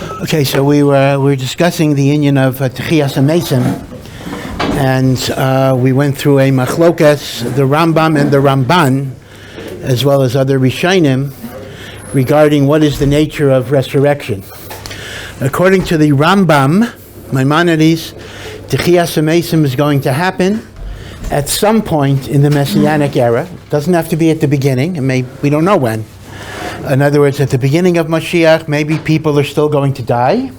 Okay, so we were discussing the union of Techiyas HaMesim, and we went through a machlokas, the Rambam and the Ramban, as well as other Rishonim, regarding what is the nature of resurrection. According to the Rambam, Maimonides, Techiyas HaMesim is going to happen at some point in the Messianic era. It doesn't have to be at the beginning. We don't know when. In other words, at the beginning of Mashiach, maybe people are still going to die,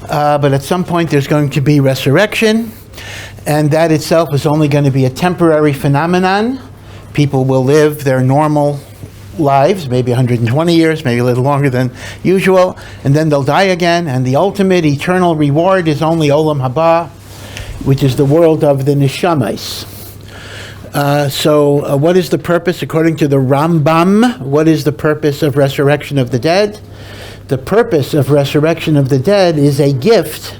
but at some point there's going to be resurrection, and that itself is only going to be a temporary phenomenon. People will live their normal lives, maybe 120 years, maybe a little longer than usual, and then they'll die again, and the ultimate eternal reward is only Olam Haba, which is the world of the Neshamas. So what is the purpose, according to the Rambam, what is the purpose of resurrection of the dead? The purpose of resurrection of the dead is a gift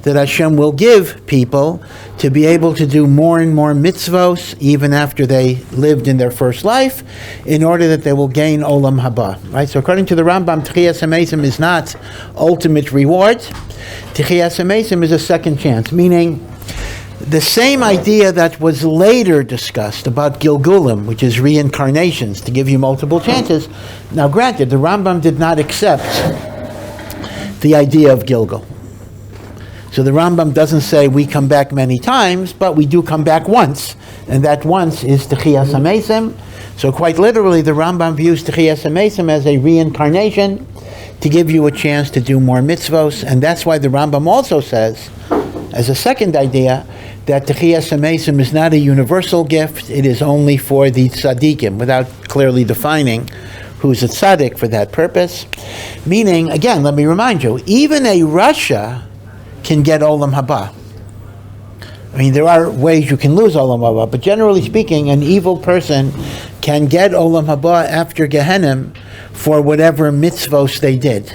that Hashem will give people to be able to do more and more mitzvos even after they lived in their first life, in order that they will gain Olam Haba. Right? So according to the Rambam, Techiyas HaMesim is not ultimate reward. Techiyas HaMesim is a second chance, meaning the same idea that was later discussed about Gilgulim, which is reincarnations, to give you multiple chances. Now granted, the Rambam did not accept the idea of Gilgul. So the Rambam doesn't say we come back many times, but we do come back once, and that once is Techiyas HaMesim. So quite literally, the Rambam views Techiyas HaMesim as a reincarnation to give you a chance to do more mitzvos, and that's why the Rambam also says, as a second idea, that Techiyas HaMesim is not a universal gift, it is only for the tzaddikim, without clearly defining who's a tzaddik for that purpose. Meaning, again, let me remind you, even a Rasha can get Olam Haba. I mean, there are ways you can lose Olam Haba, but generally speaking, an evil person can get Olam Haba after Gehenna for whatever mitzvos they did.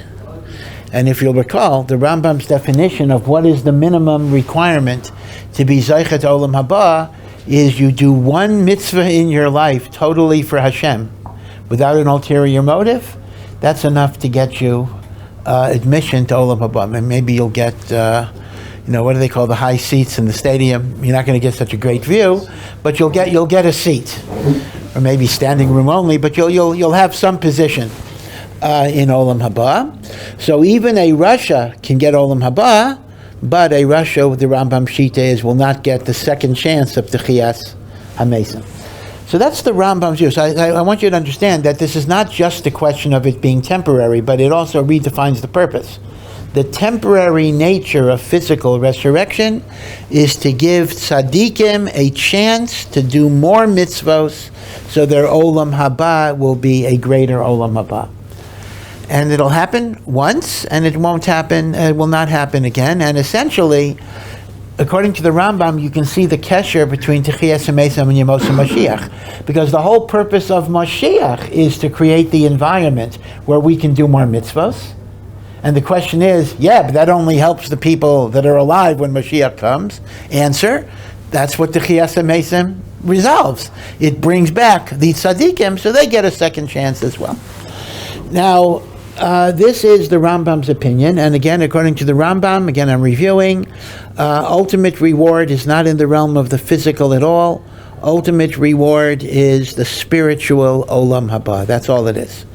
And if you'll recall, the Rambam's definition of what is the minimum requirement to be Zeichet Olam Haba is you do one mitzvah in your life totally for Hashem, without an ulterior motive. That's enough to get you admission to Olam Haba. And maybe you'll get, what do they call the high seats in the stadium? You're not going to get such a great view, but you'll get a seat, or maybe standing room only. But you'll have some position in Olam Haba. So even a Rasha can get Olam Haba, but a Rasha, the Rambam Shita is, will not get the second chance of Techiyas HaMesim. So that's the Rambam's view. So I want you to understand that this is not just a question of it being temporary, but it also redefines the purpose. The temporary nature of physical resurrection is to give tzaddikim a chance to do more mitzvos, so their Olam Haba will be a greater Olam Haba. And it'll happen once, and it will not happen again. And essentially, according to the Rambam, you can see the kesher between Techiyas HaMesim and Yemos HaMashiach, because the whole purpose of Mashiach is to create the environment where we can do more mitzvos. And the question is, but that only helps the people that are alive when Mashiach comes. Answer, that's what Techiyas HaMesim resolves. It brings back the tzaddikim, so they get a second chance as well. Now, this is the Rambam's opinion, and again, according to the Rambam, again I'm reviewing, ultimate reward is not in the realm of the physical at all. Ultimate reward is the spiritual Olam Haba. That's all it is.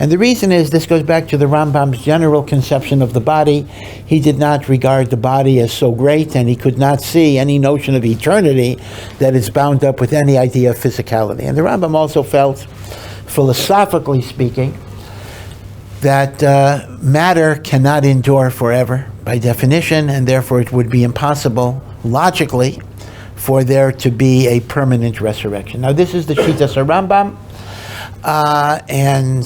And the reason is, this goes back to the Rambam's general conception of the body. He did not regard the body as so great, and he could not see any notion of eternity that is bound up with any idea of physicality. And the Rambam also felt, philosophically speaking, that matter cannot endure forever by definition, and therefore it would be impossible, logically, for there to be a permanent resurrection. Now this is the Shitas Rambam, and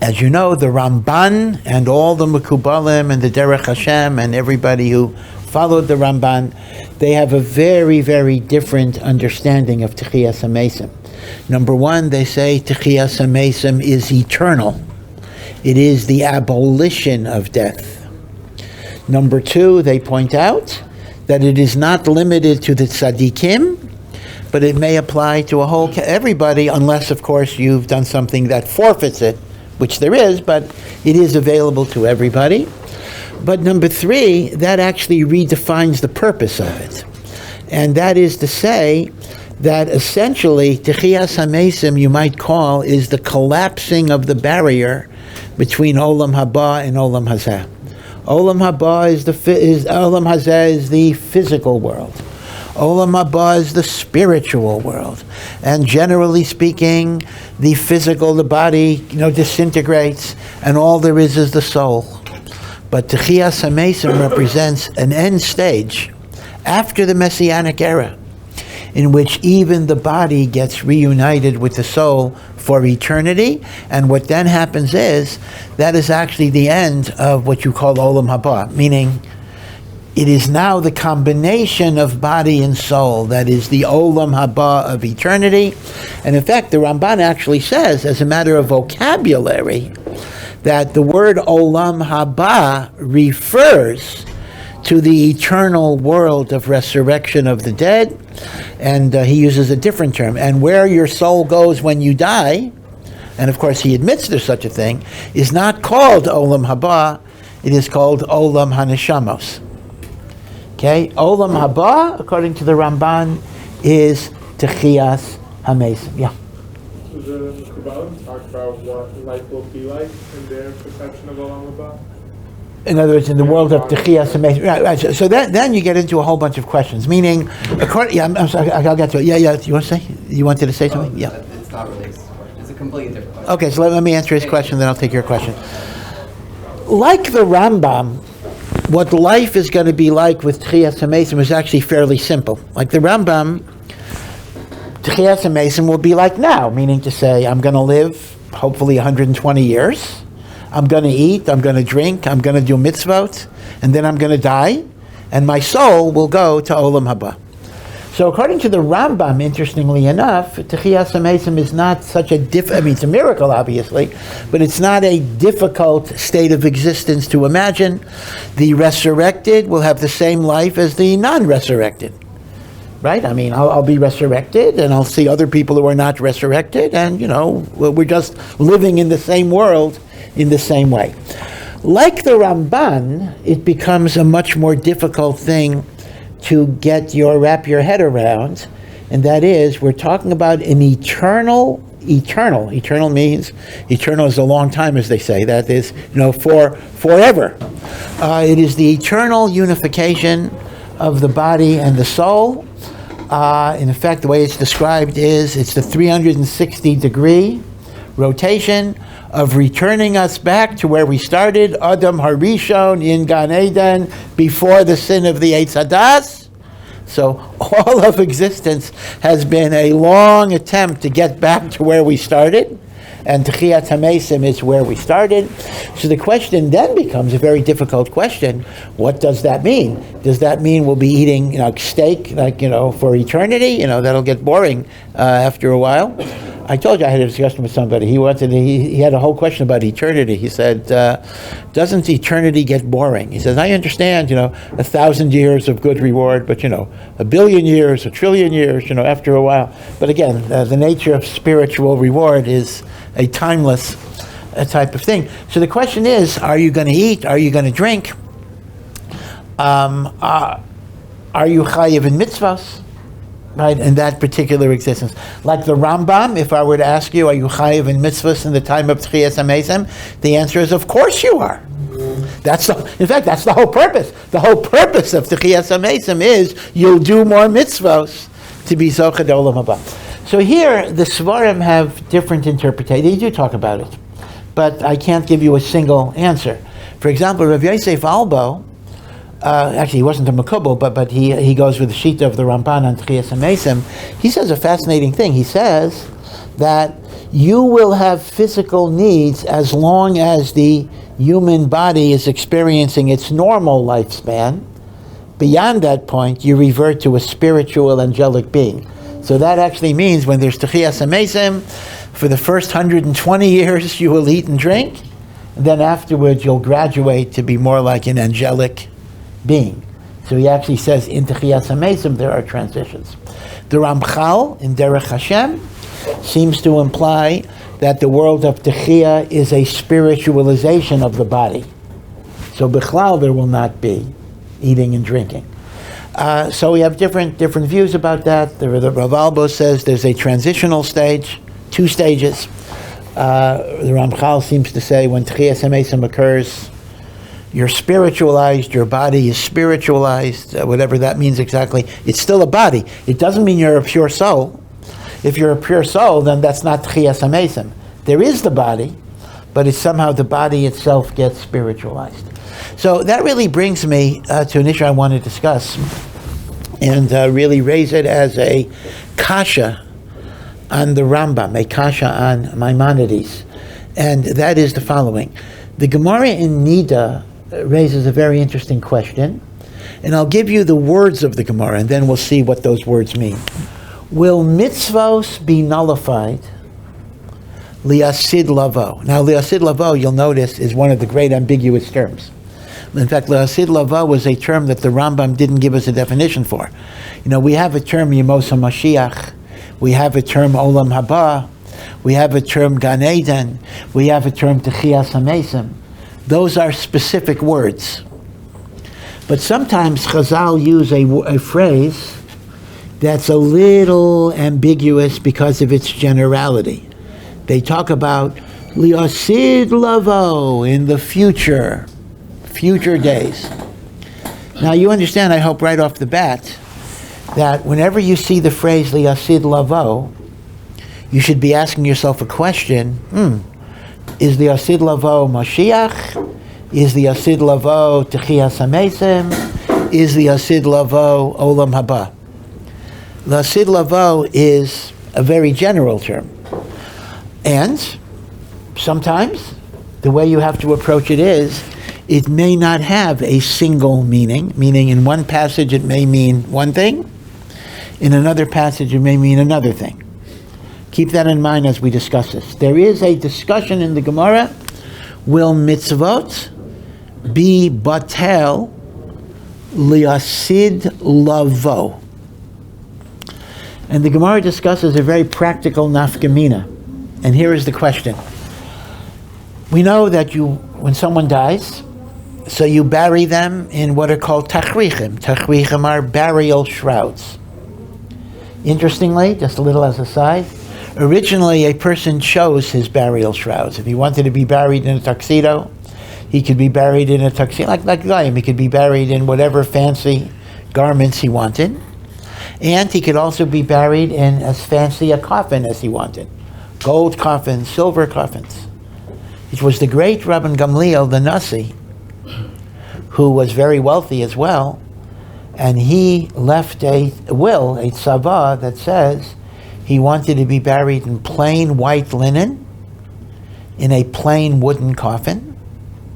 as you know, the Ramban and all the Mekubalim and the Derech Hashem and everybody who followed the Ramban, they have a very, very different understanding of Techiyas HaMesim. Number one, they say Techiyas HaMesim is eternal. It is the abolition of death. Number two, they point out that it is not limited to the tzaddikim, but it may apply to everybody, unless, of course, you've done something that forfeits it which there is, but it is available to everybody. But number three, that actually redefines the purpose of it. And that is to say that essentially, Techiyas HaMesim, you might call, is the collapsing of the barrier between Olam Haba and Olam Hazeh. Olam Haba Olam Hazeh is the physical world. Olam Haba is the spiritual world. And generally speaking, the physical, the body, disintegrates, and all there is the soul. But Techiyas HaMesim represents an end stage after the Messianic era, in which even the body gets reunited with the soul for eternity. And what then happens is, that is actually the end of what you call Olam Haba, meaning it is now the combination of body and soul that is the Olam Haba of eternity. And in fact, the Ramban actually says, as a matter of vocabulary, that the word Olam Haba refers to the eternal world of resurrection of the dead, and he uses a different term. And where your soul goes when you die, and of course he admits there's such a thing, is not called Olam Haba, it is called Olam HaNeshamos. Okay, Olam Haba, according to the Ramban, is Techiyas HaMesim. Yeah. So the Kabbalah talk about what life will be like in their perception of Olam Haba? In other words, in the world of Techiyas HaMesim. Right. So then you get into a whole bunch of questions. Meaning, I'm sorry, I'll get to it. Yeah. You want to say? You wanted to say something? Yeah. It's not related to this question. It's a completely different question. Okay, so let me answer his question, then I'll take your question. Like the Rambam, what life is going to be like with Techiyas HaMesim is actually fairly simple. Like the Rambam, Techiyas HaMesim will be like now, meaning to say, I'm going to live hopefully 120 years. I'm going to eat, I'm going to drink, I'm going to do mitzvot, and then I'm going to die, and my soul will go to Olam Haba. So according to the Rambam, interestingly enough, Techiyas HaMesim is not such a it's a miracle, obviously, but it's not a difficult state of existence to imagine. The resurrected will have the same life as the non-resurrected. Right? I mean, I'll be resurrected, and I'll see other people who are not resurrected, and, we're just living in the same world in the same way. Like the Ramban, it becomes a much more difficult thing to wrap your head around, and that is, we're talking about an eternal means, eternal is a long time, as they say, that is, forever. It is the eternal unification of the body and the soul. In effect, the way it's described is, it's the 360-degree rotation of returning us back to where we started, Adam Harishon in Gan Eden, before the sin of the Eitz Hadas. So all of existence has been a long attempt to get back to where we started, and Techiyas HaMesim is where we started. So the question then becomes a very difficult question. What does that mean? Does that mean we'll be eating steak for eternity? That'll get boring after a while. I told you I had a discussion with somebody. He had a whole question about eternity. He said, doesn't eternity get boring? He says, I understand, 1,000 years of good reward, but, 1 billion years, 1 trillion years, after a while. But again, the nature of spiritual reward is a timeless type of thing. So the question is, are you going to eat? Are you going to drink? Are you chayiv in mitzvos? Right, in that particular existence. Like the Rambam, if I were to ask you, are you chayiv in mitzvahs in the time of Techiyas HaMesim? The answer is, of course you are. In fact, that's the whole purpose. The whole purpose of Techiyas HaMesim is you'll do more mitzvahs to be zocheh olam haba. So here, the Svarim have different interpretations. They do talk about it, but I can't give you a single answer. For example, Rav Yosef Albo, actually, he wasn't a Makubal, but he goes with the Shita of the Ramban on Techiyas HaMesim. He says a fascinating thing. He says that you will have physical needs as long as the human body is experiencing its normal lifespan. Beyond that point, you revert to a spiritual angelic being. So that actually means when there's Techiyas HaMesim, for the first 120 years you will eat and drink, and then afterwards you'll graduate to be more like an angelic being. So he actually says in Techiyas HaMesim there are transitions. The Ramchal in Derech Hashem seems to imply that the world of Techiyah is a spiritualization of the body. So Bichlal there will not be eating and drinking. So we have different views about that. The Rav Albo says there's a transitional stage, 2 stages. The Ramchal seems to say when Techiyas HaMesim occurs, you're spiritualized, your body is spiritualized, whatever that means exactly. It's still a body. It doesn't mean you're a pure soul. If you're a pure soul, then that's not Techiyas HaMesim. There is the body, but it's somehow the body itself gets spiritualized. So that really brings me to an issue I want to discuss and really raise it as a kasha on the Rambam, a kasha on Maimonides. And that is the following. The Gemara in Nida raises a very interesting question. And I'll give you the words of the Gemara, and then we'll see what those words mean. Will mitzvos be nullified? Liasid lavo. Now, liasid lavo, you'll notice, is one of the great ambiguous terms. In fact, liasid lavo was a term that the Rambam didn't give us a definition for. You know, we have a term Yemos HaMashiach, we have a term Olam Haba, we have a term Gan Eden, we have a term Techiyas HaMesim. Those are specific words. But sometimes Chazal use a phrase that's a little ambiguous because of its generality. They talk about liasid lavo in the future days. Now you understand, I hope right off the bat, that whenever you see the phrase liasid lavo, you should be asking yourself a question, is liasid lavo Mashiach? Is liasid lavo Techiyas HaMesim? Is liasid lavo Olam Haba? Liasid lavo is a very general term. And sometimes the way you have to approach it is, it may not have a single meaning, meaning in one passage it may mean one thing, in another passage it may mean another thing. Keep that in mind as we discuss this. There is a discussion in the Gemara, will mitzvot be batel liasid lavo? And the Gemara discusses a very practical nafkamina. And here is the question. We know that when someone dies, so you bury them in what are called tachrichim. Tachrichim are burial shrouds. Interestingly, just a little as a side, originally a person chose his burial shrouds. If he wanted to be buried in a tuxedo, he could be buried in a tuxedo, like Goyim. He could be buried in whatever fancy garments he wanted. And he could also be buried in as fancy a coffin as he wanted. Gold coffins, silver coffins. It was the great Rabban Gamliel, the Nasi, who was very wealthy as well, and he left a will, a tzava, that says he wanted to be buried in plain white linen, in a plain wooden coffin,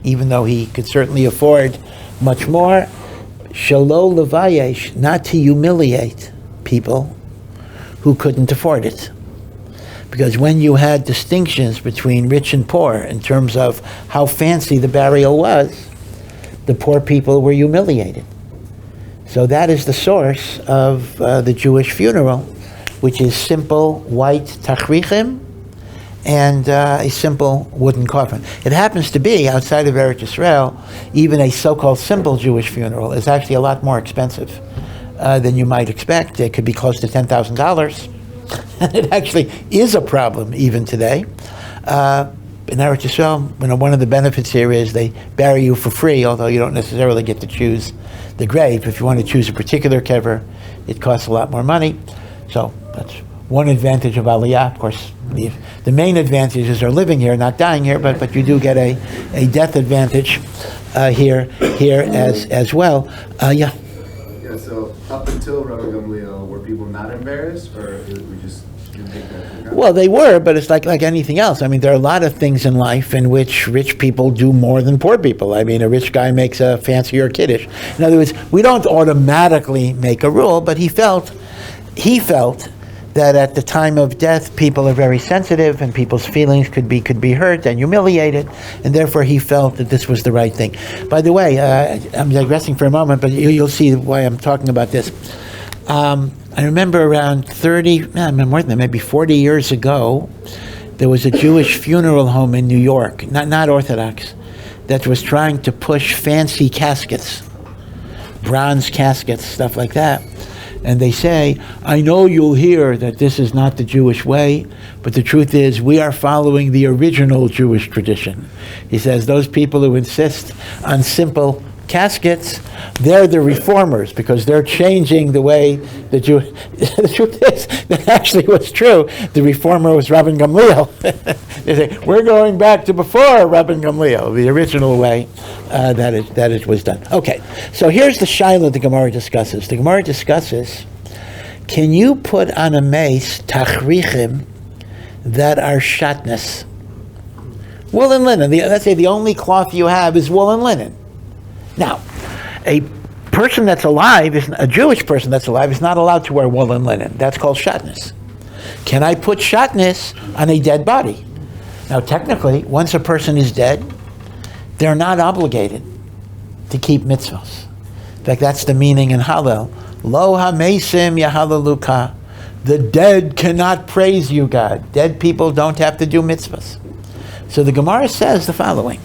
even though he could certainly afford much more. Shalo levayesh, not to humiliate people who couldn't afford it. Because when you had distinctions between rich and poor in terms of how fancy the burial was, the poor people were humiliated. So that is the source of the Jewish funeral, which is simple white tachrichim and a simple wooden coffin. It happens to be, outside of Eretz Yisrael, even a so-called simple Jewish funeral is actually a lot more expensive than you might expect. It could be close to $10,000. And it actually is a problem even today. In Eretz Yisrael, one of the benefits here is they bury you for free, although you don't necessarily get to choose the grave. If you want to choose a particular kever, it costs a lot more money. So that's one advantage of Aliyah. Of course, the main advantages are living here, not dying here, but you do get a death advantage here as well. Yeah. Yeah, so up until Rabbi Gamliel, were people not embarrassed, or we just didn't take that into account? Well, they were, but it's like anything else. I mean, there are a lot of things in life in which rich people do more than poor people. I mean, a rich guy makes a fancier kiddush. In other words, we don't automatically make a rule, but he felt that at the time of death, people are very sensitive and people's feelings could be hurt and humiliated, and therefore he felt that this was the right thing. By the way, I'm digressing for a moment, but you'll see why I'm talking about this. I remember around 30, more than that, maybe 40 years ago, There was a Jewish funeral home in New York, not Orthodox, that was trying to push fancy caskets, bronze caskets, stuff like that. And they say, I know you'll hear that this is not the Jewish way, but the truth is we are following the original Jewish tradition. He says those people who insist on simple caskets, they're the reformers because they're changing the way the Jew. The truth is, that actually was true. The reformer was Rabban Gamliel. They say, we're going back to before Rabban Gamliel, the original way that it was done. Okay, so here's the shaila the Gemara discusses. The Gemara discusses, can you put on a mace tachrichim that are shatnez? Wool and linen. Let's say the only cloth you have is wool and linen. Now, a person that's alive, a Jewish person that's alive, is not allowed to wear wool and linen. That's called shatnez. Can I put shatnez on a dead body? Now, technically, once a person is dead, they're not obligated to keep mitzvos. In fact, that's the meaning in Hallel. Lo ha-mesim yahalaluka. The dead cannot praise you, God. Dead people don't have to do mitzvos. So the Gemara says the following.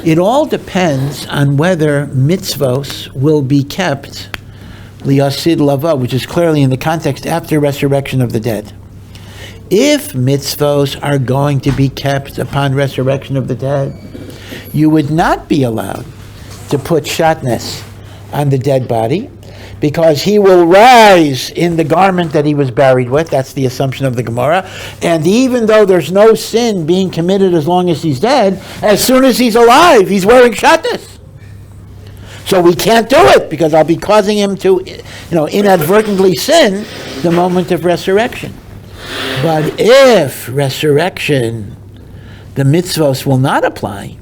It all depends on whether mitzvos will be kept liyasid lava, which is clearly in the context after resurrection of the dead. If mitzvos are going to be kept upon resurrection of the dead, you would not be allowed to put shatnez on the dead body, because he will rise in the garment that he was buried with. That's the assumption of the Gemara. And even though there's no sin being committed as long as he's dead, as soon as he's alive, he's wearing shatnez. So we can't do it, because I'll be causing him to, inadvertently sin the moment of resurrection. But if resurrection, the mitzvos will not apply,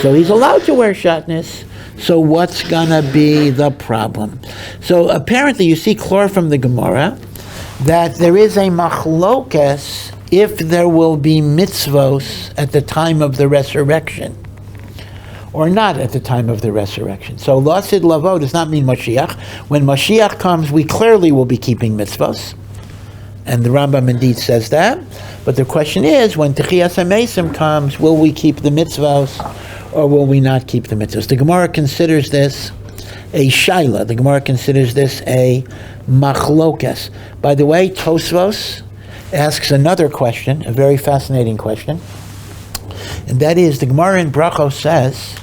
so he's allowed to wear shatnez. So what's going to be the problem? So apparently you see clear from the Gemara that there is a machlokes if there will be mitzvos at the time of the resurrection or not at the time of the resurrection. So lasid lavo does not mean Mashiach. When Mashiach comes, we clearly will be keeping mitzvos. And the Rambam indeed says that. But the question is, when Techiyas HaMesim comes, will we keep the mitzvos or will we not keep the mitzvahs? The Gemara considers this a shaila. The Gemara considers this a machlokes. By the way, Tosfos asks another question, a very fascinating question. And that is, the Gemara in Brachos says,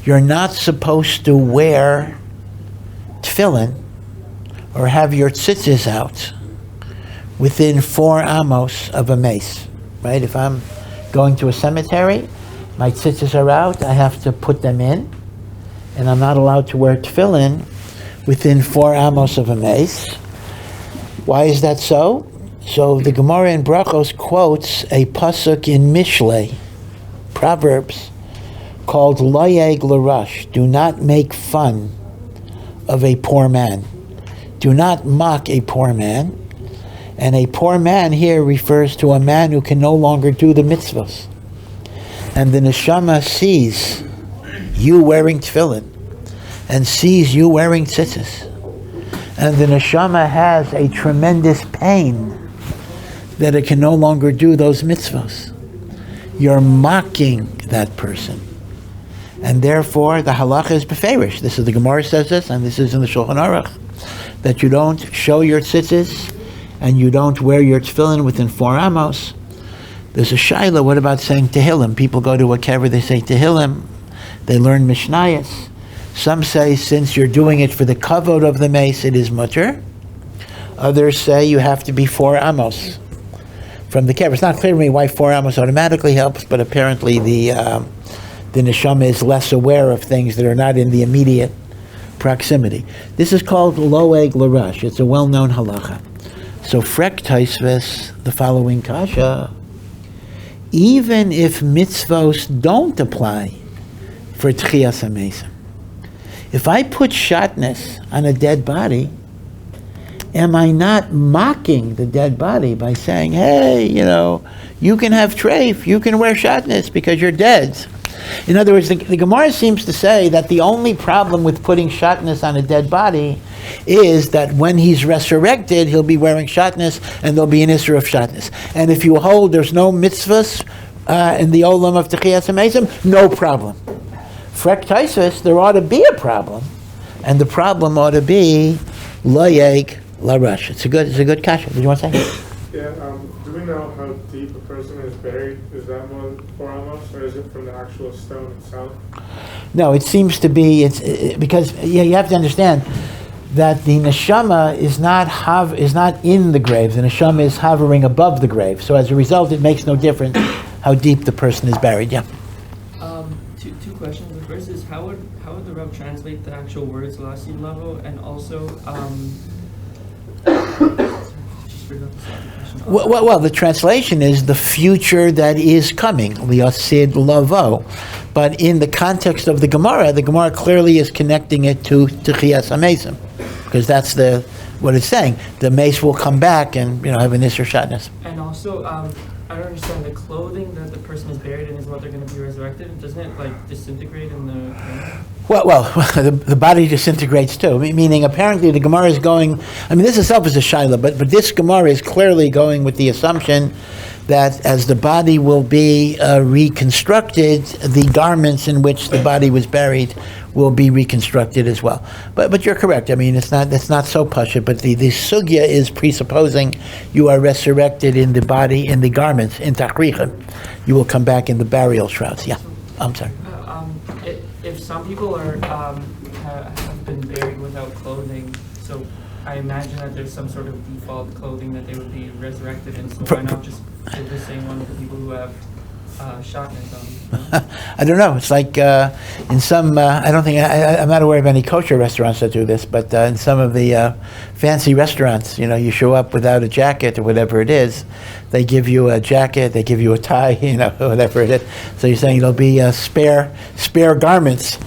you're not supposed to wear tefillin or have your tzitzis out within 4 amos of a mace. Right? If I'm going to a cemetery, my tzitzis are out, I have to put them in, and I'm not allowed to wear tefillin within 4 amos of a mace. Why is that so? So the Gemara in Brachos quotes a pasuk in Mishlei, Proverbs, called Loyeg L'Rush. Do not make fun of a poor man. Do not mock a poor man. And a poor man here refers to a man who can no longer do the mitzvos. And the neshama sees you wearing tefillin and sees you wearing tzitzis. And the neshama has a tremendous pain that it can no longer do those mitzvos. You're mocking that person. And therefore, the halacha is beferish. This is the Gemara says this, and this is in the Shulchan Aruch, that you don't show your tzitzis and you don't wear your tefillin within 4 amos. There's a shaila, what about saying Tehillim? People go to a kever, they say Tehillim, they learn Mishnayos. Some say since you're doing it for the kavod of the mace, it is mutter. Others say you have to be 4 amos from the kever. It's not clear to me why 4 amos automatically helps, but apparently the neshama is less aware of things that are not in the immediate proximity. This is called Loeg L'Rush. It's a well-known halacha. So Frek Taisves, the following kasha, even if mitzvos don't apply for Techiyas HaMesim, if I put shatnez on a dead body, am I not mocking the dead body by saying, hey, you can have treif, you can wear shatnez because you're dead? In other words, the Gemara seems to say that the only problem with putting shatnez on a dead body is that when he's resurrected, he'll be wearing shatnez and there'll be an issur of shatnez. And if you hold there's no mitzvos in the olam of Techiyas HaMesim, no problem. Frek Taisus, there ought to be a problem. And the problem ought to be lo yeg la rush. It's a good kasha. Did you want to say? Yeah, do we know how deep a person is buried? Is that 4 amos, or is it from the actual stone itself? No, it seems to be, because you have to understand that the neshama is not in the grave. The neshama is hovering above the grave. So as a result, it makes no difference how deep the person is buried. Yeah. Two questions. The first is how would the Rav translate the actual words lasid level, and also just forgot the second question. Well, the translation is the future that is coming, liasid lavo. But in the context of the Gemara clearly is connecting it to Techiyas HaMesim, because that's what it's saying. The mace will come back and have an issur shatnez. And also, I don't understand, the clothing that the person is buried in is what they're going to be resurrected. Doesn't it disintegrate in the ground? Well, the body disintegrates too. Meaning, apparently, the Gemara is going. This itself is a shaila, but this Gemara is clearly going with the assumption that as the body will be reconstructed, the garments in which the body was buried will be reconstructed as well. But you're correct. It's not so pashut. But the sugya is presupposing you are resurrected in the body, in the garments, in tachrichim. You will come back in the burial shrouds. Yeah, I'm sorry. If some people have been buried without clothing, so I imagine that there's some sort of default clothing that they would be resurrected in. So why not just do the same one with the people who have shatnez on? I don't know. It's like in some, I don't think, I'm not aware of any kosher restaurants that do this, but in some of the fancy restaurants, you show up without a jacket or whatever it is. They give you a jacket, they give you a tie, whatever it is. So you're saying there'll be spare garments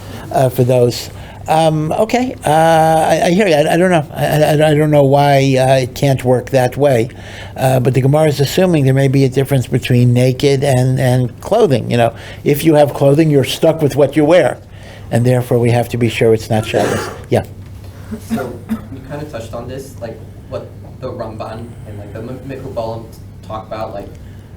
for those. Okay, I hear you. I don't know. I don't know why it can't work that way. But the Gemara is assuming there may be a difference between naked and clothing. If you have clothing, you're stuck with what you wear, and therefore we have to be sure it's not shabbos. Yeah. So you kind of touched on this, what the Ramban and the Mikubalim talk about,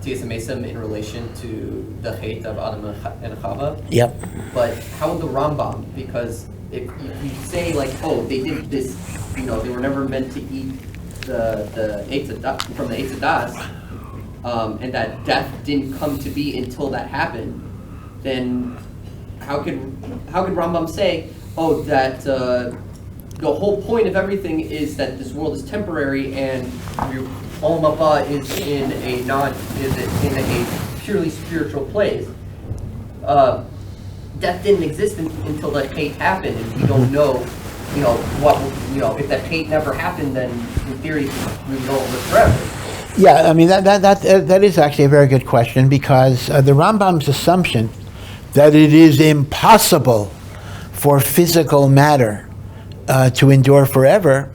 Techiyas HaMesim in relation to the hate of Adam and Chava. Yep. But how would the Rambam? Because if you say they did this, they were never meant to eat the Eitz from the Eitz Hadas, and that death didn't come to be until that happened, then how could Rambam say, that the whole point of everything is that this world is temporary and Olam Haba is in a purely spiritual place. Death didn't exist until that hate happened, and we don't know, if that hate never happened, then in theory we don't live forever. Yeah, that is actually a very good question, because the Rambam's assumption that it is impossible for physical matter to endure forever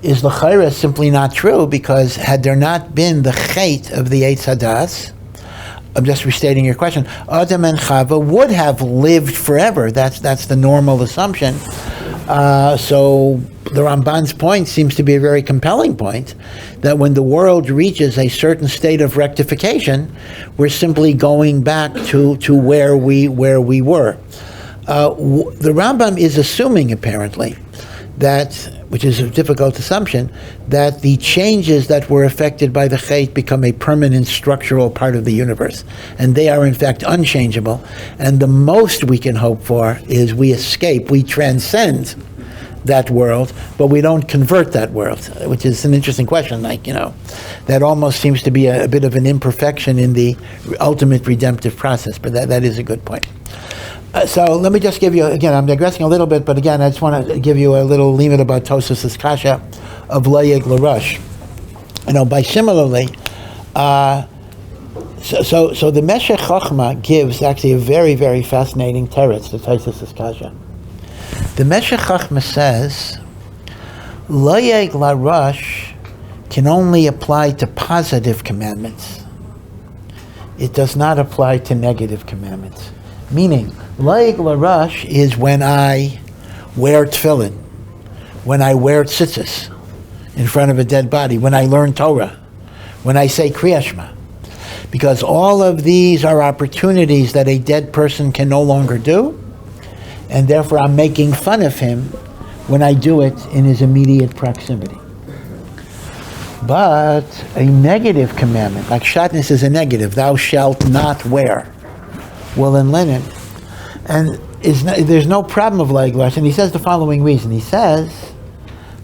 is l'chayra simply not true, because had there not been the hate of the Eitz Hadas, I'm just restating your question, Adam and Chava would have lived forever. That's the normal assumption. So the Ramban's point seems to be a very compelling point, that when the world reaches a certain state of rectification, we're simply going back to where we were. The Rambam is assuming, apparently, that, which is a difficult assumption, that the changes that were affected by the Chait become a permanent structural part of the universe. And they are in fact unchangeable. And the most we can hope for is we escape, we transcend that world, but we don't convert that world, which is an interesting question. That almost seems to be a bit of an imperfection in the ultimate redemptive process, but that is a good point. So let me just give you, again, I'm digressing a little bit, but again, I just want to give you a little limit about Tosafos' kasha of Layeg Larush. By similarly, so the Meshech Chochma gives actually a very, very fascinating teretz to Tosafos' kasha. The Meshech Chochma says, Layeg Larush can only apply to positive commandments. It does not apply to negative commandments. Meaning, Laig Larash is when I wear tefillin, when I wear tzitzis in front of a dead body, when I learn Torah, when I say Kriya Shema. Because all of these are opportunities that a dead person can no longer do, and therefore I'm making fun of him when I do it in his immediate proximity. But a negative commandment, like shatnez is a negative, thou shalt not wear wool and linen, and there's no problem of Laig, and he says the following reason. He says,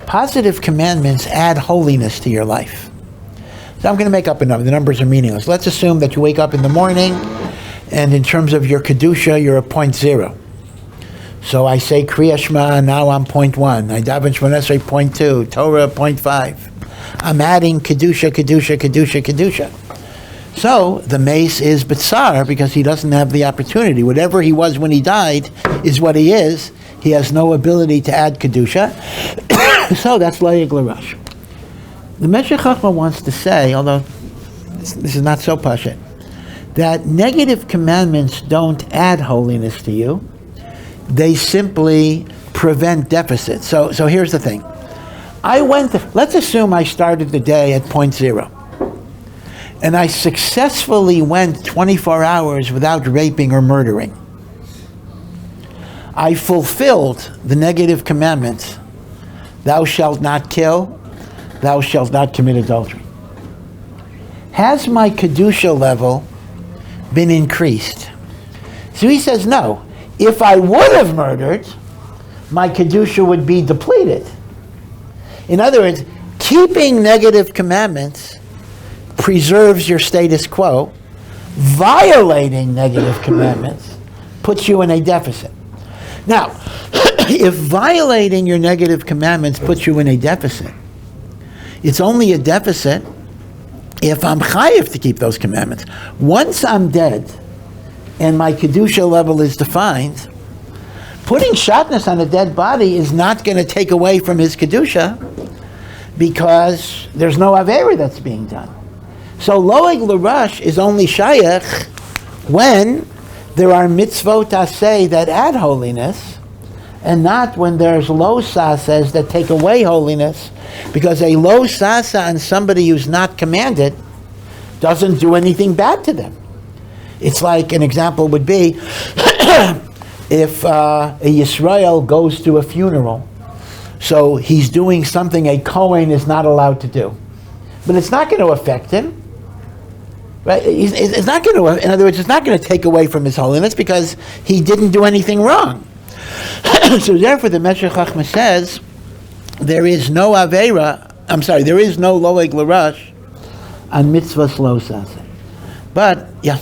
positive commandments add holiness to your life. So I'm going to make up a number. The numbers are meaningless. Let's assume that you wake up in the morning, and in terms of your Kedusha, you're at 0.0. So I say Kriya Shema, now I'm 0.1. I daven Shmoneh Esrei 0.2, Torah 0.5. I'm adding Kedusha, Kedusha, Kedusha, Kedusha. So the mace is B'tsar because he doesn't have the opportunity. Whatever he was when he died is what he is. He has no ability to add Kedusha. So that's Laig Larash. The Meshech Chochmah wants to say, although this is not so pashut, that negative commandments don't add holiness to you. They simply prevent deficits. So here's the thing. Let's assume I started the day at 0.0. And I successfully went 24 hours without raping or murdering. I fulfilled the negative commandments. Thou shalt not kill. Thou shalt not commit adultery. Has my Kedusha level been increased? So he says no. If I would have murdered, my Kedusha would be depleted. In other words, keeping negative commandments preserves your status quo. Violating negative commandments puts you in a deficit. Now, if violating your negative commandments puts you in a deficit, it's only a deficit if I'm chayiv to keep those commandments. Once I'm dead and my Kedusha level is defined, putting shatnez on a dead body is not going to take away from his Kedusha because there's no Aveira that's being done. So Laig Larash is only shayach when there are mitzvot aseh that add holiness, and not when there's lo sasas that take away holiness, because a lo sasa on somebody who's not commanded doesn't do anything bad to them. It's like, an example would be, if a Yisrael goes to a funeral, so he's doing something a Kohen is not allowed to do. But it's not going to affect him. Right? It's not going to, in other words, it's not going to take away from his holiness because he didn't do anything wrong. So therefore the Meshech Chochmah says, there is no Aveira, there is no Laig Larash on Mitzvos lo saseh. But, yeah.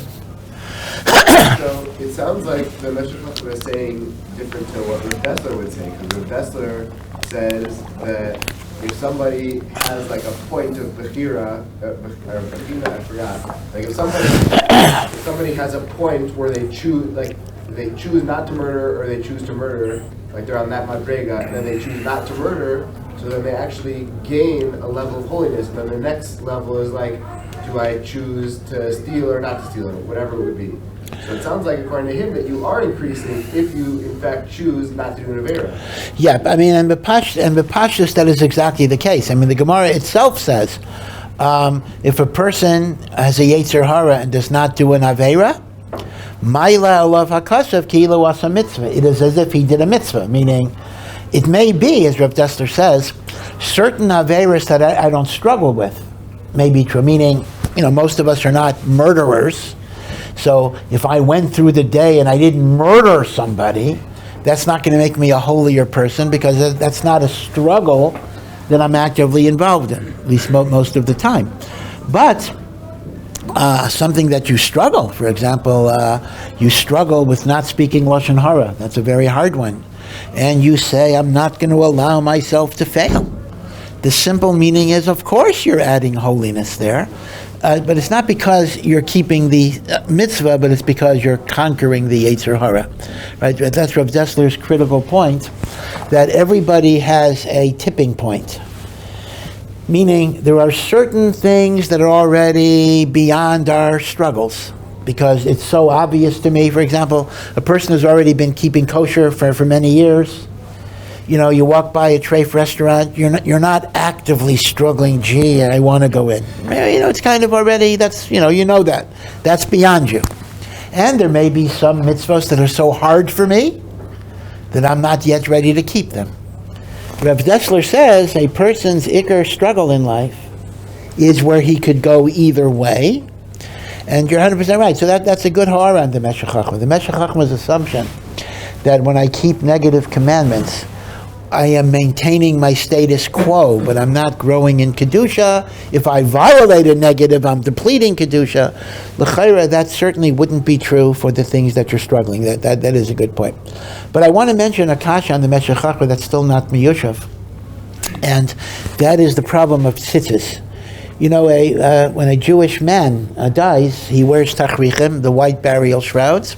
So it sounds like the Meshech Chochmah is saying different to what Rav Dessler would say, because Rav Dessler says that if somebody has like a point of bechira, I forgot. Like if somebody has a point where they choose not to murder or they choose to murder, like they're on that madrega, and then they choose not to murder, so then they actually gain a level of holiness. And then the next level is like, do I choose to steal or not to steal, or whatever it would be. So it sounds like, according to him, that you are increasing if you, in fact, choose not to do an Avera. Yeah, I mean, and B'Pashtus, that is exactly the case. I mean, the Gemara itself says, if a person has a Yetzer Hara and does not do an Avera, Maila alav hakasav ki'ilu asa mitzvah. It is as if he did a mitzvah, meaning it may be, as Rav Dessler says, certain Averas that I don't struggle with may be true, meaning, most of us are not murderers. So if I went through the day and I didn't murder somebody, that's not going to make me a holier person because that's not a struggle that I'm actively involved in, at least most of the time. But something that you struggle, for example, you struggle with not speaking Lashon Hara. That's a very hard one. And you say, I'm not going to allow myself to fail. The simple meaning is, of course you're adding holiness there. But it's not because you're keeping the mitzvah, but it's because you're conquering the Yetzer Hara. Right? That's Rav Dessler's critical point, that everybody has a tipping point. Meaning there are certain things that are already beyond our struggles, because it's so obvious to me. For example, a person has already been keeping kosher for many years. You walk by a treif restaurant, you're not actively struggling, gee, I want to go in. It's kind of already, that's, you know that. That's beyond you. And there may be some mitzvos that are so hard for me that I'm not yet ready to keep them. Reb Dessler says a person's ikar struggle in life is where he could go either way. And you're 100% right. So that's a good ha'ara on the Meshech Chochmah. The Meshech Chochmah's assumption that when I keep negative commandments, I am maintaining my status quo, but I'm not growing in Kedusha. If I violate a negative, I'm depleting Kedusha. L'chaira, that certainly wouldn't be true for the things that you're struggling. That is a good point. But I want to mention a kasha on the Meshech Chochmah that's still not miyushav. And that is the problem of tzitzis. When a Jewish man dies, he wears tachrichim, the white burial shrouds.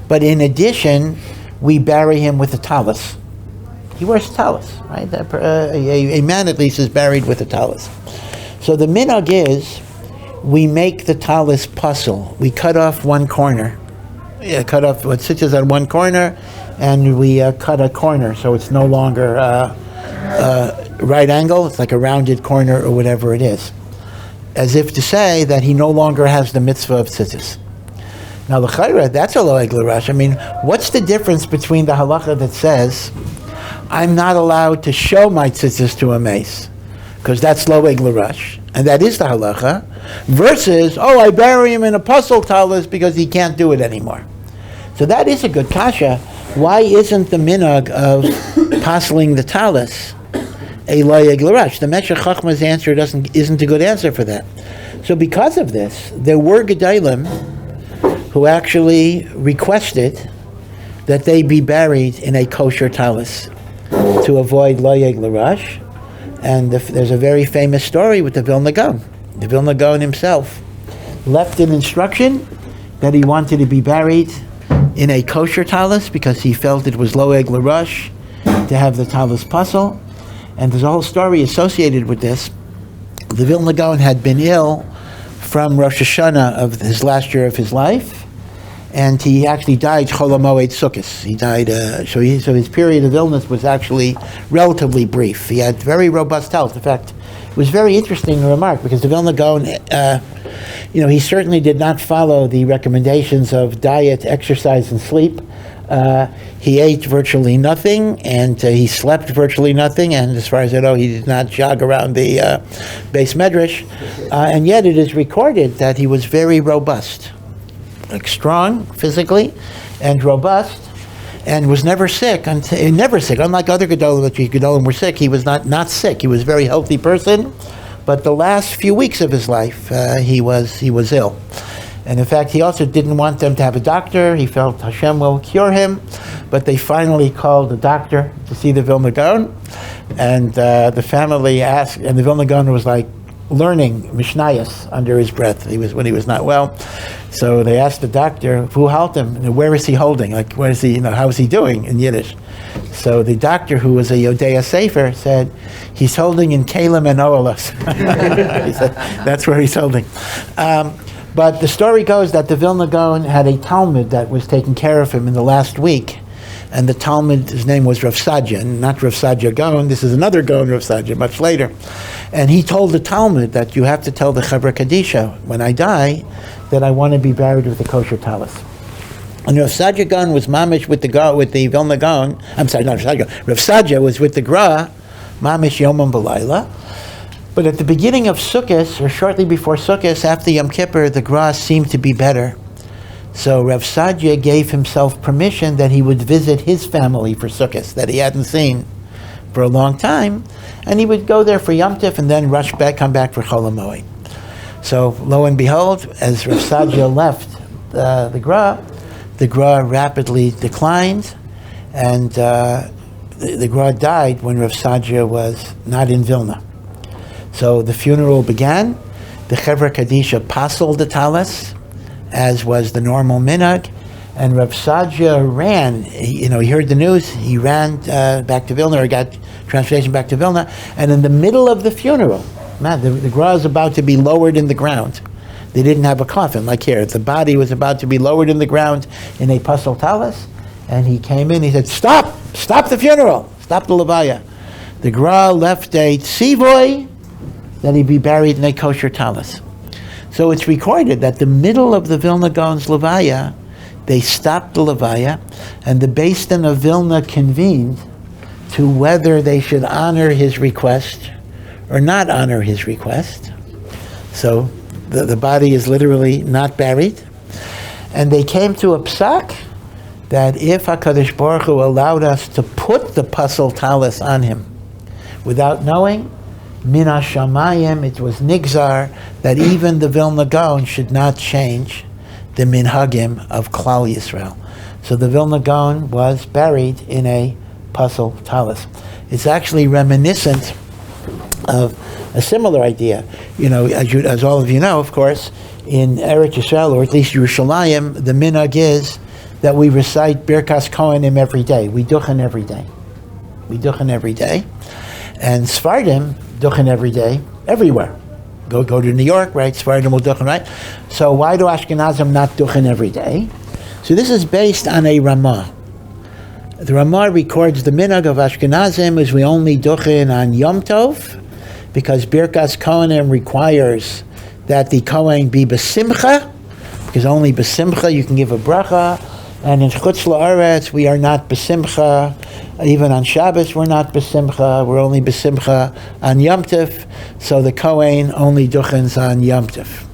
But in addition, we bury him with a talis. He wears talis, right? A man at least is buried with a talis. So the minhag is, we make the talis puzzle. We cut off one corner. Cut off what sits on one corner, and we cut a corner, so it's no longer right angle. It's like a rounded corner or whatever it is. As if to say that he no longer has the mitzvah of tzitzis. Now, l'chayra, that's a loeg l'rash. I mean, what's the difference between the halacha that says, I'm not allowed to show my tzitzis to a mace, because that's loeg l'rash, and that is the halacha, versus, I bury him in a puzzle talis because he can't do it anymore. So that is a good kasha. Why isn't the minhag of pasling the talis a loeg l'rash? The Meshech Chochmah's answer isn't a good answer for that. So because of this, there were gedolim who actually requested that they be buried in a kosher talis to avoid loeg l'rash. And there's a very famous story with the Vilna Gaon. The Vilna Gaon himself left an instruction that he wanted to be buried in a kosher talis because he felt it was loeg l'rash to have the talis puzzle. And there's a whole story associated with this. The Vilna Gaon had been ill from Rosh Hashanah of his last year of his life, and he actually died Chol HaMoed Sukkos. He died, so his period of illness was actually relatively brief. He had very robust health. In fact, it was very interesting to remark, because the Vilna Gaon, he certainly did not follow the recommendations of diet, exercise, and sleep. He ate virtually nothing, and he slept virtually nothing, and as far as I know, he did not jog around the Beis Medrash. And yet it is recorded that he was very robust. Like strong physically and robust, and was never sick. Unlike other gedolim were sick, he was not sick. He was a very healthy person, but the last few weeks of his life, he was ill. And in fact, he also didn't want them to have a doctor. He felt Hashem will cure him, but they finally called the doctor to see the Vilna Gaon, and the family asked, and the Vilna Gaon was like learning Mishnayos under his breath. When he was not well. So they asked the doctor, who helped him? Where is he holding? Like, where is he, how is he doing in Yiddish? So the doctor, who was a Yodea Sefer, said, he's holding in Kalim and Oalos. He said, that's where he's holding. But the story goes that the Vilna Gaon had a Talmud that was taking care of him in the last week. And the Talmud, his name was Rav Sadja, not Rav Sadja Gaon. This is another Gaon, Rav Sadja, much later. And he told the Talmud that you have to tell the Chevra Kadisha, when I die, that I want to be buried with a kosher talis. And Rav Sadja Gaon was mamish with the Vilna Gaon. I'm sorry, not Rav Sadja Gaon. Rav Sadja was with the Gra, mamish Yomam B'layla. But at the beginning of Sukkot, or shortly before Sukkot, after Yom Kippur, the Gra seemed to be better. So Rav Sadja gave himself permission that he would visit his family for Sukkot that he hadn't seen for a long time, and he would go there for Yom Tif and then come back for Chol HaMoed. So lo and behold, as Rav Sadja left the Gra rapidly declined, and the Gra died when Rav Sadja was not in Vilna. So the funeral began. The Chevra Kadisha pasoled the talis, as was the normal minhag, and Rav Sadja ran. He heard the news. He ran back to Vilna, or got transportation back to Vilna. And in the middle of the funeral, the Gra is about to be lowered in the ground. They didn't have a coffin like here. The body was about to be lowered in the ground in a pasal talis, and he came in. He said, "Stop! Stop the funeral! Stop the levaya." The Gra left a tzivoy that he be buried in a kosher talis. So it's recorded that the middle of the Vilna Gaon's levaya, they stopped the levaya, and the Beis Din of Vilna convened to whether they should honor his request or not honor his request. So the body is literally not buried. And they came to a psak that if HaKadosh Baruch Hu allowed us to put the pasal talis on him without knowing, min hashamayim, it was nigzar that even the Vilna Gaon should not change the minhagim of Klal Yisrael. So the Vilna Gaon was buried in a pasal talis. It's actually reminiscent of a similar idea. As all of you know, of course, in Eretz Yisrael, or at least Yerushalayim, the minhag is that we recite Birkas Kohanim every day. We duchen every day. We duchen every day. And Sfardim duchen every day, everywhere. Go to New York, right? Sfardim will duchen, right? So why do Ashkenazim not duchen every day? So this is based on a Ramah. The Ramah records the minhag of Ashkenazim is we only duchen on Yom Tov, because Birkas Kohanim requires that the Kohen be besimcha, because only besimcha you can give a bracha, and in Chutz La'aretz we are not besimcha. Even on Shabbos we're not besimcha. We're only besimcha on Yom Tov. So the Kohen only duchens on Yom Tov.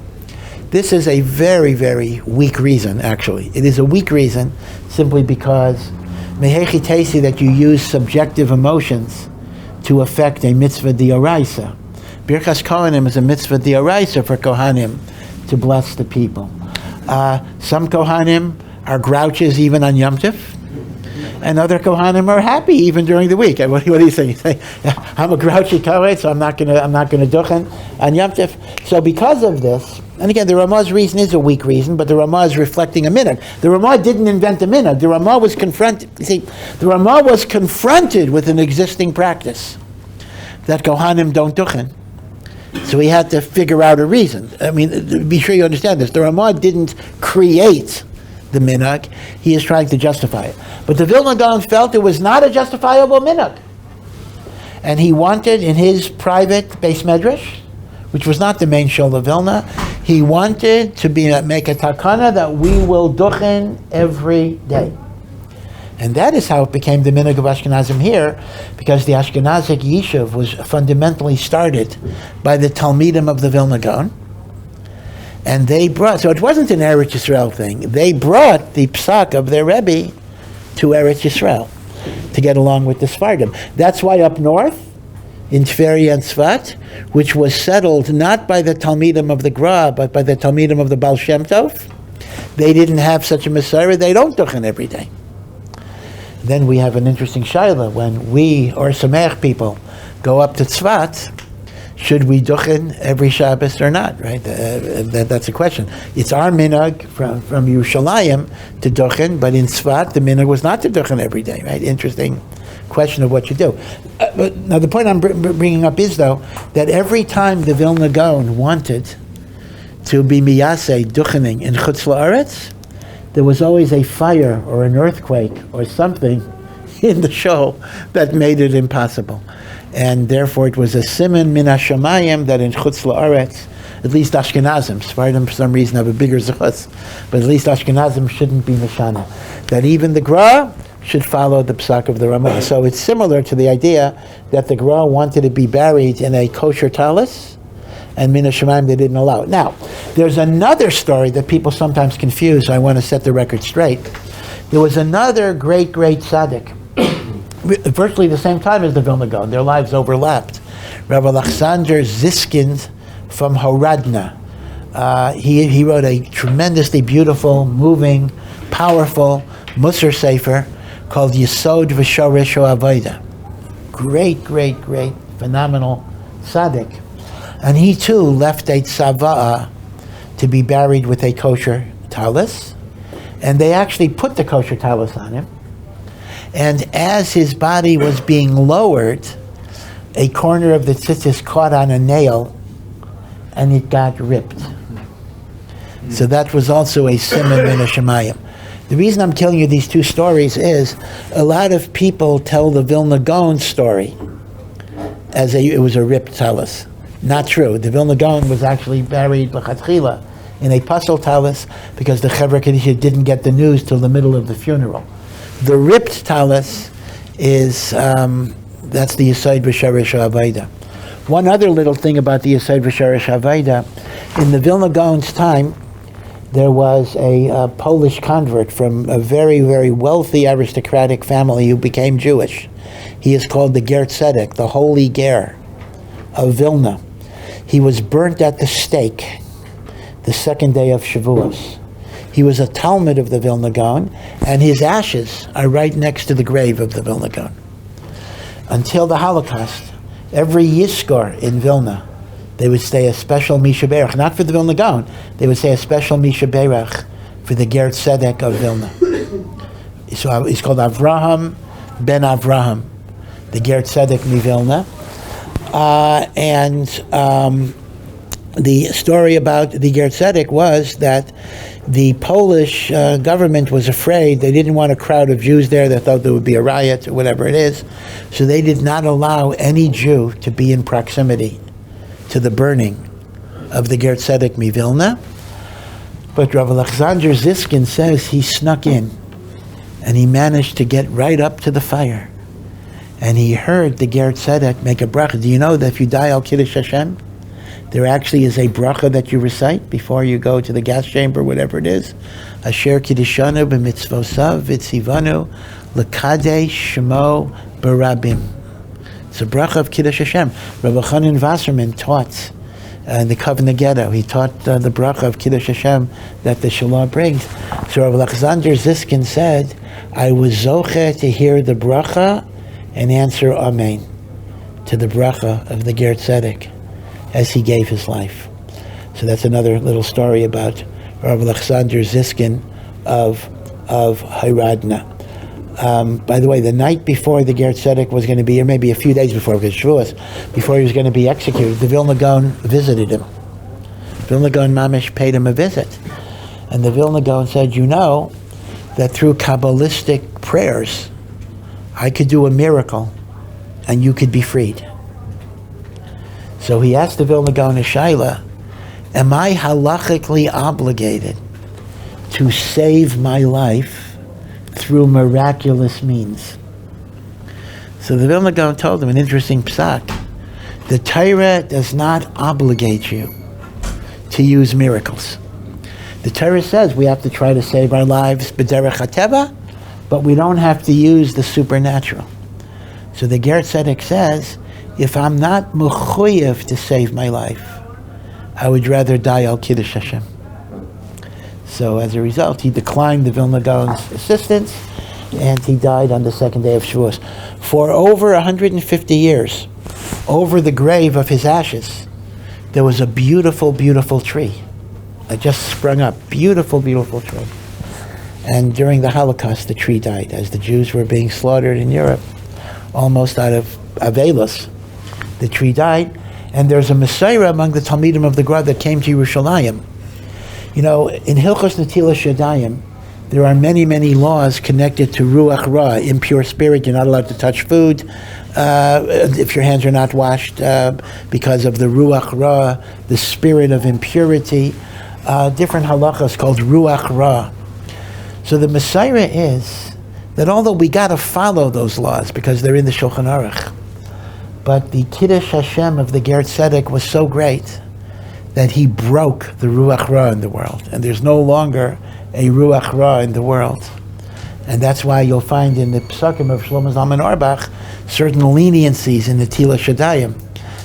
This is a very, very weak reason. Actually, it is a weak reason simply because mehechi teisi that you use subjective emotions to affect a mitzvah d'oraisa. Birkas Kohanim is a mitzvah d'oraisa for Kohanim to bless the people. Some Kohanim are grouches even on Yom Tov, and other Kohanim are happy even during the week. What do you think? You say, I'm a grouchy Kohen, so I'm not going to duchen on Yom Tov. So because of this, and again, the Ramah's reason is a weak reason, but the Ramah is reflecting a minhag. The Ramah didn't invent a minhag. The Ramah was confronted. The Ramah was confronted with an existing practice that Kohanim don't duchen. So he had to figure out a reason. I mean, be sure you understand this. The Ramah didn't create the minhag. He is trying to justify it. But the Vilna Gaon felt it was not a justifiable minhag. And he wanted in his private Beis Medrash, which was not the main shul of Vilna, he wanted to make a takana that we will duchen every day. And that is how it became the minhag of Ashkenazim here, because the Ashkenazic Yishuv was fundamentally started by the Talmidim of the Vilna Gaon. And they brought, so it wasn't an Eretz Yisrael thing, they brought the psak of their Rebbe to Eretz Yisrael to get along with the Sfardim. That's why up north, in Tveria and Tzfat, which was settled not by the Talmidim of the Gra, but by the Talmidim of the Baal Shem Tov, they didn't have such a Messiah, they don't duchen every day. Then we have an interesting shaila. When we, Ohr Somayach people, go up to Tzfat, should we duchen every Shabbos or not, right? That's a question. It's our minhag from Yerushalayim to duchen, but in Tzfat, the minhag was not to duchen every day, right? Interesting question of what you do. But now the point I'm bringing up is, though, that every time the Vilna Gaon wanted to be miyaseh duchening in Chutz La'aretz, there was always a fire or an earthquake or something in the show that made it impossible. And therefore it was a siman min hashamayim that in Chutz La'aretz, at least Ashkenazim, Sfardim for some reason have a bigger zechus, but at least Ashkenazim shouldn't be mishana. That even the Gra should follow the psak of the Ramah. So it's similar to the idea that the Gra wanted to be buried in a kosher talis, and min hashamayim they didn't allow it. Now, there's another story that people sometimes confuse, so I want to set the record straight. There was another great tzaddik, virtually the same time as the Vilna Gaon. Their lives overlapped. Rav Alexander Ziskind from Horadna. He wrote a tremendously beautiful, moving, powerful Musar Sefer called Yesod V'Shoresh HaAvodah. Great, phenomenal tzaddik. And he too left a tzava'ah to be buried with a kosher talis. And they actually put the kosher talis on him. And as his body was being lowered, a corner of the tzitzis caught on a nail and it got ripped. So that was also a siman min hashamayim. The reason I'm telling you these two stories is a lot of people tell the Vilna Gaon story as it was a ripped talus. Not true. The Vilna Gaon was actually buried l'chatchila in a pasel talus because the Chevra Kadisha didn't get the news till the middle of the funeral. The ripped talus is, that's the Yesod V'Sharash HaAvayda. One other little thing about the Yesod V'Sharash HaAvayda, in the Vilna Gaon's time, there was a Polish convert from a very, very wealthy aristocratic family who became Jewish. He is called the Ger Tzedek, the Holy Ger of Vilna. He was burnt at the stake the second day of Shavuos. He was a Talmud of the Vilna Gaon, and his ashes are right next to the grave of the Vilna Gaon. Until the Holocaust, every Yizkor in Vilna, they would say a special Misha Berach, not for the Vilna Gaon, they would say a special Misha Berach for the Ger Tzedek of Vilna. So he's called Avraham ben Avraham, the Ger Tzedek mi Vilna. The story about the Ger Tzedek was that the Polish government was afraid. They didn't want a crowd of Jews there. They thought there would be a riot or whatever it is. So they did not allow any Jew to be in proximity to the burning of the Ger Tzedek mi Vilna. But Rav Alexander Ziskin says he snuck in and he managed to get right up to the fire. And he heard the Ger Tzedek make a bracha. Do you know that if you die al Kiddush Hashem, there actually is a bracha that you recite before you go to the gas chamber, whatever it is. Asher Kiddushanu b'mitzvosav v'tzivanu l'kadei shmo barabim. It's a bracha of Kiddush Hashem. Rabbi Chanan Wasserman taught in the Covenant Ghetto. He taught the bracha of Kiddush Hashem that the Shalom brings. So Rabbi Alexander Ziskin said, I was zoche to hear the bracha and answer Amen to the bracha of the Ger Tzedek as he gave his life. So that's another little story about Rabbi Alexander Ziskin of Hiradna. By the way, the night before the Ger Tzedek was going to be, or maybe a few days before, because Shavuos, before he was going to be executed, the Vilna Gaon visited him. Vilna Gaon Mamish paid him a visit. And the Vilna Gaon said, you know that through Kabbalistic prayers, I could do a miracle and you could be freed. So he asked the Vilna Gaon a shaila, am I halachically obligated to save my life through miraculous means? So the Vilna Gaon told him an interesting psak. The Torah does not obligate you to use miracles. The Torah says we have to try to save our lives b'derech hateva, but we don't have to use the supernatural. So the Ger Tzedek says, if I'm not mechuyev to save my life, I would rather die al Kiddush Hashem. So as a result, he declined the Vilna Gaon's assistance, and he died on the second day of Shavuos. For over 150 years, over the grave of his ashes, there was a beautiful, beautiful tree that just sprung up. Beautiful, beautiful tree. And during the Holocaust, the tree died as the Jews were being slaughtered in Europe, almost out of Avelis. The tree died, and there's a Messiah among the Talmidim of the Gra that came to Yerushalayim. You know, in Hilchos Netilas Yadayim, there are many, many laws connected to Ruach Ra, impure spirit. You're not allowed to touch food if your hands are not washed because of the Ruach Ra, the spirit of impurity. Different halachas called Ruach Ra. So the Messiah is that although we got to follow those laws because they're in the Shulchan Aruch, but the Kiddush Hashem of the Ger Tzedek was so great that he broke the Ruach Ra in the world. And there's no longer a Ruach Ra in the world. And that's why you'll find in the Psukim of Shlomo Zalman Auerbach certain leniencies in the Tila Shadayim,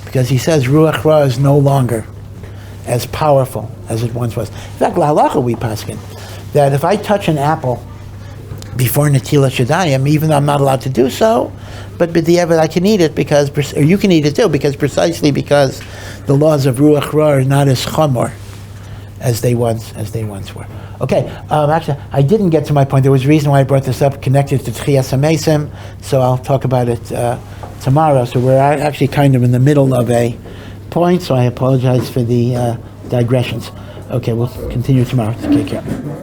because he says Ruach Ra is no longer as powerful as it once was. In fact, L'Halacha we paskin that if I touch an apple before Natila Shadayim, even though I'm not allowed to do so, but b'diavad I can eat it because, or you can eat it too, precisely because the laws of Ruach Ra are not as chamor as they once were. Okay, actually, I didn't get to my point. There was a reason why I brought this up connected to Tchias HaMesim, so I'll talk about it tomorrow. So we're actually kind of in the middle of a point, so I apologize for the digressions. Okay, we'll continue tomorrow. Take care.